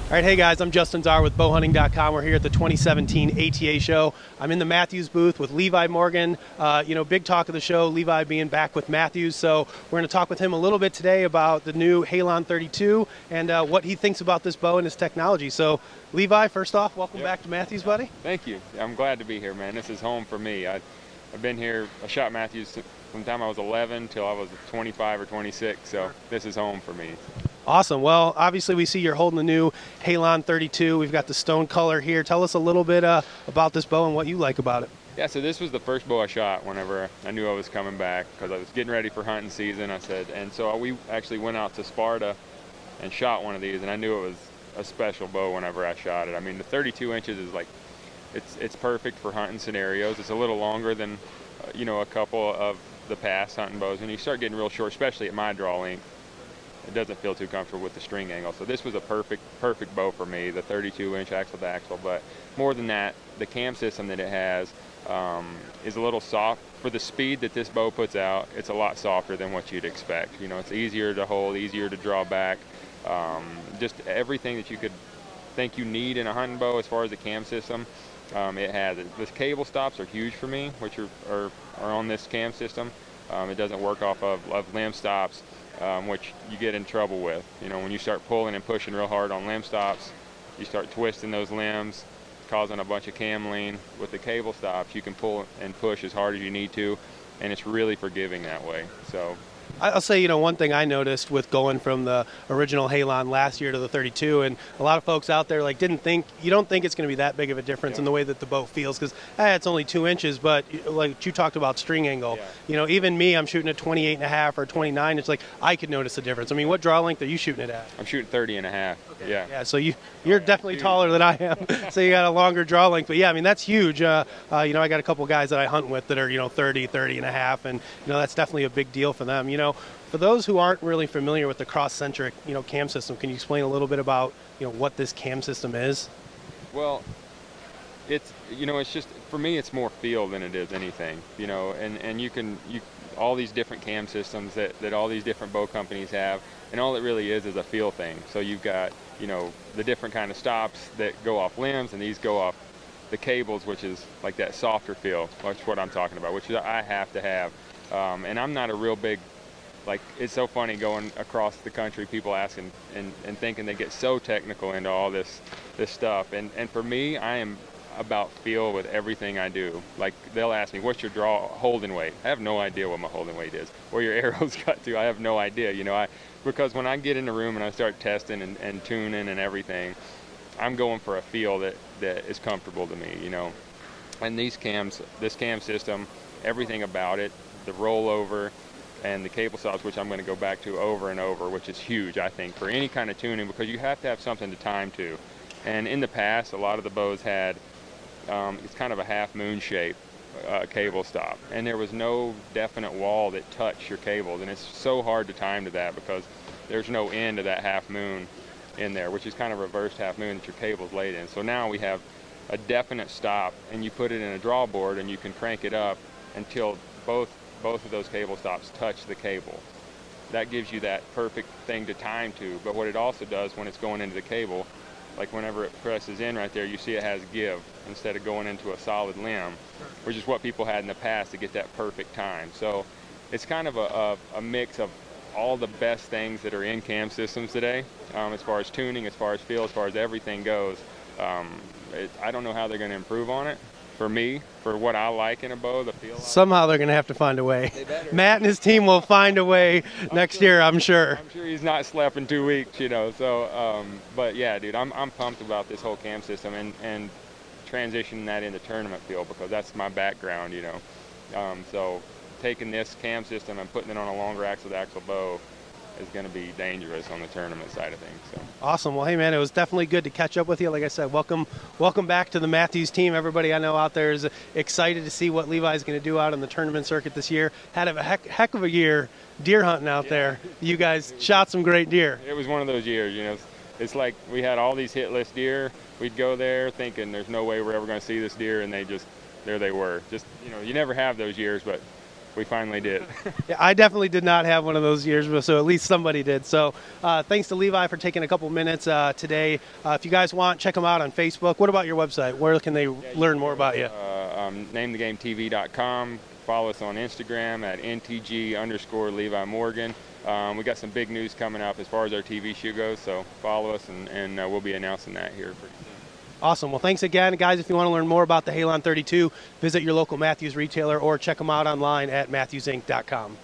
All right, hey guys, I'm Justin Czar with bowhunting.com. We're here at the 2017 ATA show. I'm in the Mathews booth with Levi Morgan. Big talk of the show, Levi being back with Mathews. So we're going to talk with him a little bit today about the new Halon 32 and what he thinks about this bow and his technology. So Levi, first off, welcome back to Mathews, buddy. Thank you. I'm glad to be here, man. This is home for me. I've been here, I shot Mathews from the time I was 11 till I was 25 or 26, so this is home for me. Awesome. Well, obviously we see you're holding the new Halon 32. We've got the stone color here. Tell us a little bit about this bow and what you like about it. Yeah, so this was the first bow I shot whenever I knew I was coming back because I was getting ready for hunting season, and so we actually went out to Sparta and shot one of these, and I knew it was a special bow whenever I shot it. I mean, the 32 inches is like, it's perfect for hunting scenarios. It's a little longer than, a couple of the past hunting bows. When you start getting real short, especially at my draw length, it doesn't feel too comfortable with the string angle. So this was a perfect bow for me, the 32-inch axle to axle. But more than that, the cam system that it has is a little soft. For the speed that this bow puts out, it's a lot softer than what you'd expect. It's easier to hold, easier to draw back. Just everything that you could think you need in a hunting bow as far as the cam system, it has it. The cable stops are huge for me, which are on this cam system. It doesn't work off of limb stops, which you get in trouble with. When you start pulling and pushing real hard on limb stops, you start twisting those limbs, causing a bunch of cam lean. With the cable stops, you can pull and push as hard as you need to, and it's really forgiving that way. So I'll say, one thing I noticed with going from the original Halon last year to the 32, and a lot of folks out there you don't think it's going to be that big of a difference in the way that the bow feels because it's only 2 inches, but like you talked about string angle, even me, I'm shooting at 28 and a half or 29. It's like I could notice a difference. I mean, what draw length are you shooting it at? I'm shooting 30 and a half. Okay. Yeah, so you're definitely taller than I am, so you got a longer draw length. But yeah, I mean, that's huge. I got a couple guys that I hunt with that are 30 and a half, and that's definitely a big deal for them. For those who aren't really familiar with the cross-centric, cam system, can you explain a little bit about, what this cam system is? Well, it's just, for me, it's more feel than it is anything, and you all these different cam systems that all these different bow companies have, and all it really is a feel thing. So you've got, the different kind of stops that go off limbs, and these go off the cables, which is like that softer feel, which is what I'm talking about, which I have to have. And I'm not a real big, it's so funny going across the country, people asking and thinking they get so technical into all this stuff. And for me, I am about feel with everything I do. Like, they'll ask me, what's your holding weight? I have no idea what my holding weight is. Where your arrows cut to, I have no idea. Because when I get in the room and I start testing and tuning and everything, I'm going for a feel that is comfortable to me, And this cam system, everything about it, the rollover, and the cable stops, which I'm going to go back to over and over, which is huge, I think, for any kind of tuning, because you have to have something to time to. And in the past, a lot of the bows had, it's kind of a half moon shape cable stop, and there was no definite wall that touched your cables, and it's so hard to time to that because there's no end to that half moon in there, which is kind of reversed half moon that your cable's laid in. So now we have a definite stop, and you put it in a draw board, and you can crank it up until both of those cable stops touch the cable. That gives you that perfect thing to time to. But what it also does when it's going into the cable, like whenever it presses in right there, you see it has give instead of going into a solid limb, which is what people had in the past to get that perfect time. So it's kind of a mix of all the best things that are in cam systems today, as far as tuning, as far as feel, as far as everything goes. I don't know how they're going to improve on it. For me, for what I like in a bow, the feel. Somehow they're going to have to find a way. Matt and his team will find a way next year, I'm sure. I'm sure he's not slept in 2 weeks, So, but yeah, dude, I'm pumped about this whole cam system and transitioning that into tournament feel because that's my background, So taking this cam system and putting it on a longer axle-to-axle bow is going to be dangerous on the tournament side of things. So. Awesome. Well, hey, man, it was definitely good to catch up with you. Like I said, welcome back to the Mathews team. Everybody I know out there is excited to see what Levi's going to do out on the tournament circuit this year. Had a heck of a year deer hunting out there. You guys shot some great deer. It was one of those years, It's like we had all these hit list deer. We'd go there thinking there's no way we're ever going to see this deer, and there they were. Just, you never have those years, but we finally did. Yeah, I definitely did not have one of those years, but so at least somebody did. So thanks to Levi for taking a couple minutes today. If you guys want, check them out on Facebook. What about your website? Where can they learn more about you? NameTheGameTV.com. Follow us on Instagram at ntg_Levi Morgan. We got some big news coming up as far as our TV show goes, so follow us, and we'll be announcing that here pretty soon. Awesome. Well, thanks again, guys. If you want to learn more about the Halon 32, visit your local Mathews retailer or check them out online at mathewsinc.com.